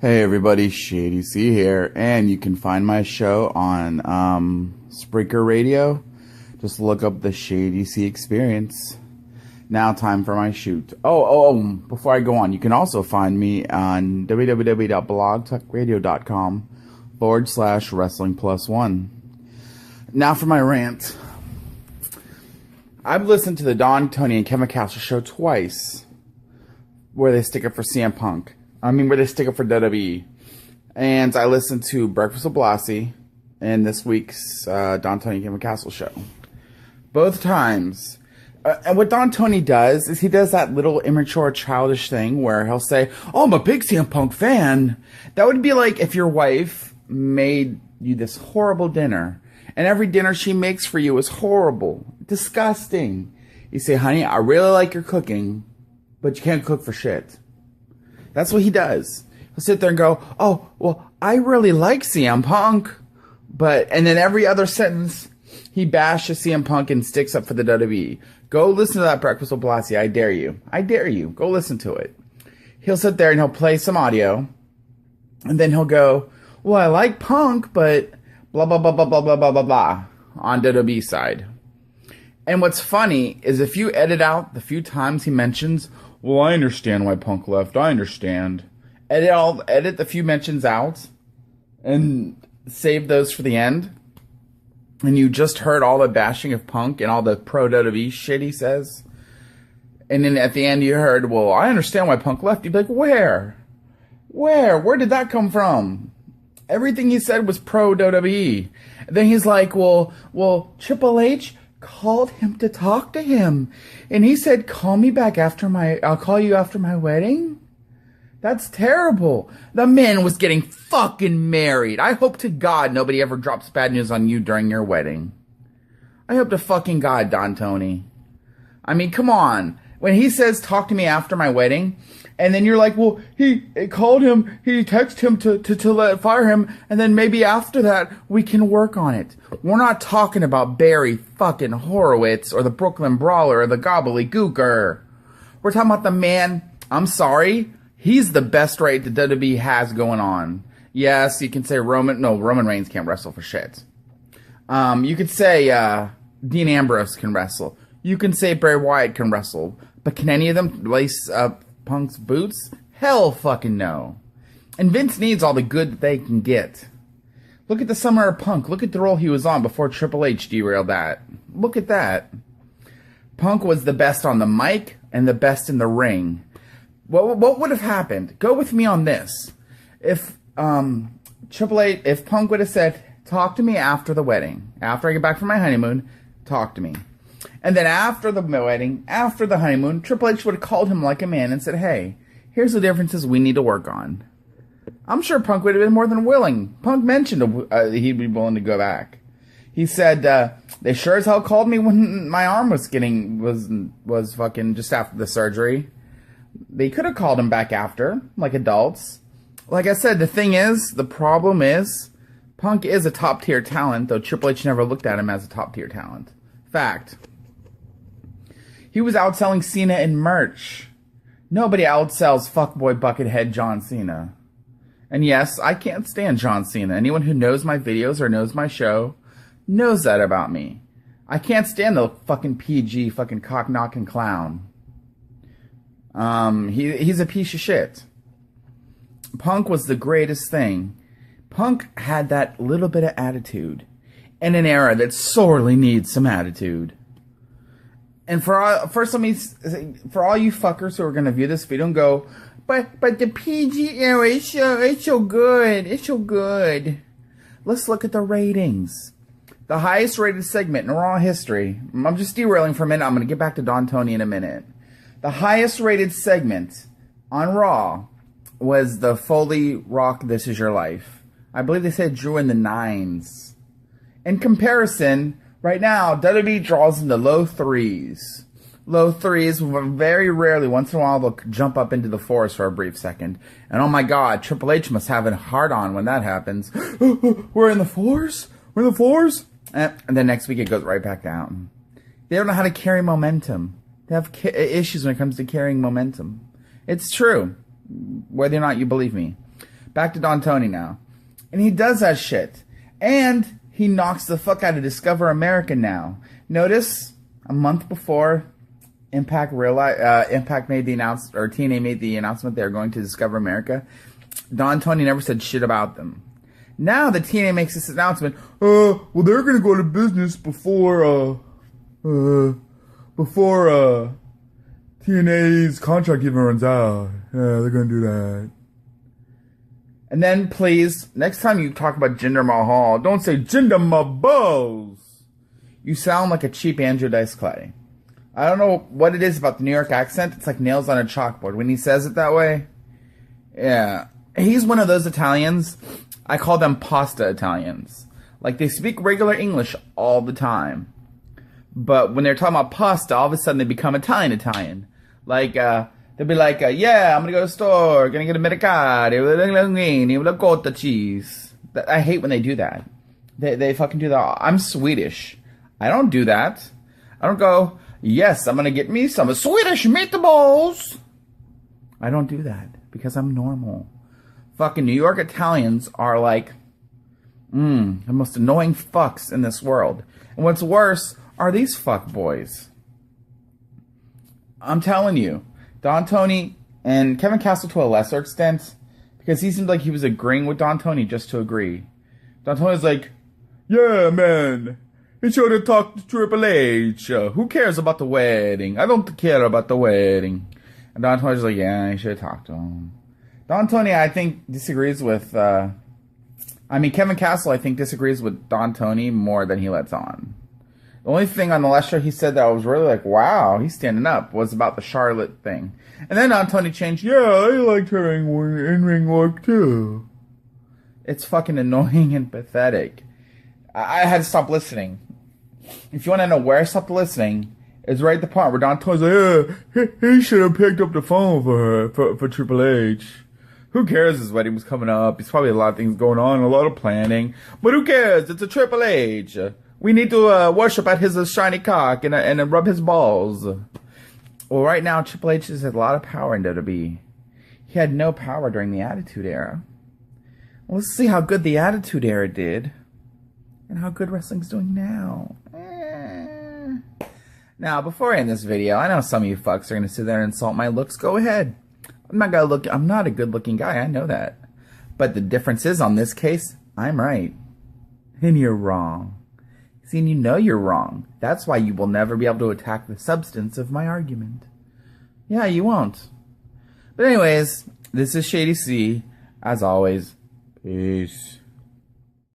Hey everybody, Shady C here, and you can find my show on Spreaker Radio. Just look up the Shady C Experience. Now time for my shoot. Before I go on, you can also find me on www.blogtalkradio.com/wrestling+1. Now for my rant. I've listened to the Don, Tony, and Kevin Castle show twice, where they stick up for CM Punk. Where they stick up for WWE. And I listened to Breakfast with Blassie and this week's Don, Tony, and Kevin Castle show. Both times. And what Don Tony does is he does that little immature, childish thing where he'll say, "Oh, I'm a big CM Punk fan." That would be like if your wife made you this horrible dinner, and every dinner she makes for you is horrible, disgusting. You say, "Honey, I really like your cooking, but you can't cook for shit." That's what he does. He'll sit there and go, "Oh, well, I really like CM Punk." And then every other sentence, he bashes CM Punk and sticks up for the WWE. Go listen to that Breakfast with Blassie. I dare you. I dare you. Go listen to it. He'll sit there and he'll play some audio. And then he'll go, "Well, I like Punk, but blah, blah, blah, blah, blah, blah, blah, blah, blah," on WWE side. And what's funny is if you edit out the few times he mentions, "Well, I understand why Punk left. I understand." Edit the few mentions out and save those for the end. And you just heard all the bashing of Punk and all the pro-WWE shit he says. And then at the end you heard, "Well, I understand why Punk left." You'd be like, where? Where did that come from? Everything he said was pro-WWE. And then he's like, well, Triple H called him to talk to him. And he said, I'll call you after my wedding? That's terrible. The man was getting fucking married. I hope to God nobody ever drops bad news on you during your wedding. I hope to fucking God, Don Tony. Come on. When he says, "Talk to me after my wedding," and then you're like, "Well, he called him, he texted him to fire him, and then maybe after that, we can work on it." We're not talking about Barry fucking Horowitz, or the Brooklyn Brawler, or the Gobbledygooker. We're talking about the man, I'm sorry, he's the best right that WWE has going on. Yes, you can say Roman Reigns can't wrestle for shit. You could say Dean Ambrose can wrestle. You can say Bray Wyatt can wrestle. But can any of them lace up Punk's boots? Hell fucking no. And Vince needs all the good that they can get. Look at the Summer of Punk. Look at the role he was on before Triple H derailed that. Look at that. Punk was the best on the mic and the best in the ring. What would have happened? Go with me on this. If if Punk would have said, "Talk to me after the wedding. After I get back from my honeymoon, talk to me." And then after the wedding, after the honeymoon, Triple H would have called him like a man and said, "Hey, here's the differences we need to work on." I'm sure Punk would have been more than willing. Punk mentioned he'd be willing to go back. He said, "They sure as hell called me when my arm was fucking just after the surgery." They could have called him back after, like adults. Like I said, the problem is, Punk is a top-tier talent, though Triple H never looked at him as a top-tier talent. Fact. He was outselling Cena in merch. Nobody outsells fuckboy buckethead John Cena. And yes, I can't stand John Cena. Anyone who knows my videos or knows my show knows that about me. I can't stand the fucking PG fucking cock-knocking clown. He's a piece of shit. Punk was the greatest thing. Punk had that little bit of attitude in an era that sorely needs some attitude. And for all you fuckers who are gonna view this video and go, but the PG era it's so good, it's so good. Let's look at the ratings. The highest rated segment in Raw history. I'm just derailing for a minute. I'm gonna get back to Don Tony in a minute. The highest rated segment on Raw was the Foley Rock This Is Your Life. I believe they said drew in the 9s. In comparison, right now, WWE draws in the low 3s. Low 3s, very rarely, once in a while, they'll jump up into the 4s for a brief second. And oh my God, Triple H must have a hard-on when that happens. We're in the 4s? We're in the 4s? And then next week it goes right back down. They don't know how to carry momentum. They have issues when it comes to carrying momentum. It's true, whether or not you believe me. Back to Don Tony now. And he does that shit. And he knocks the fuck out of Discover America now. Notice, a month before Impact made the announcement, or TNA made the announcement they were going to Discover America, Don Tony never said shit about them. Now the TNA makes this announcement, well, they're gonna go to business before TNA's contract even runs out. Yeah, they're gonna do that. And then, please, next time you talk about Jinder Mahal, don't say Jinder Mahal. You sound like a cheap Andrew Dice Clay. I don't know what it is about the New York accent. It's like nails on a chalkboard. When he says it that way, yeah. He's one of those Italians. I call them pasta Italians. Like, they speak regular English all the time. But when they're talking about pasta, all of a sudden they become Italian. Like, they'll be like, yeah, I'm gonna go to the store, gonna get a mericati, with a cotta cheese. I hate when they do that. They fucking do that. I'm Swedish. I don't do that. I don't go, yes, I'm gonna get me some Swedish meatballs. I don't do that because I'm normal. Fucking New York Italians are like, the most annoying fucks in this world. And what's worse are these fuck boys. I'm telling you, Don Tony and Kevin Castle to a lesser extent, because he seemed like he was agreeing with Don Tony just to agree. Don Tony's like, yeah, man, he should have talked to Triple H. Who cares about the wedding? I don't care about the wedding. And Don Tony's like, yeah, he should have talked to him. Don Tony, I think, disagrees with, Kevin Castle, I think, disagrees with Don Tony more than he lets on. The only thing on the last show he said that I was really like, wow, he's standing up, was about the Charlotte thing. And then Don Tony changed, yeah, I liked her in-ring work too. It's fucking annoying and pathetic. I had to stop listening. If you want to know where I stopped listening, it's right at the part where Don Tony's like, yeah, he should have picked up the phone for her, for Triple H. Who cares? His wedding was coming up. There's probably a lot of things going on, a lot of planning. But who cares? It's a Triple H. We need to worship at his shiny cock and rub his balls. Well, right now, Triple H has a lot of power in WWE. He had no power during the Attitude Era. Well, let's see how good the Attitude Era did. And how good wrestling's doing now. Now, before I end this video, I know some of you fucks are going to sit there and insult my looks. Go ahead. I'm not a good-looking guy. I know that. But the difference is, on this case, I'm right. And you're wrong. See, and you know you're wrong. That's why you will never be able to attack the substance of my argument. Yeah, you won't. But anyways, this is Shady C. As always, peace.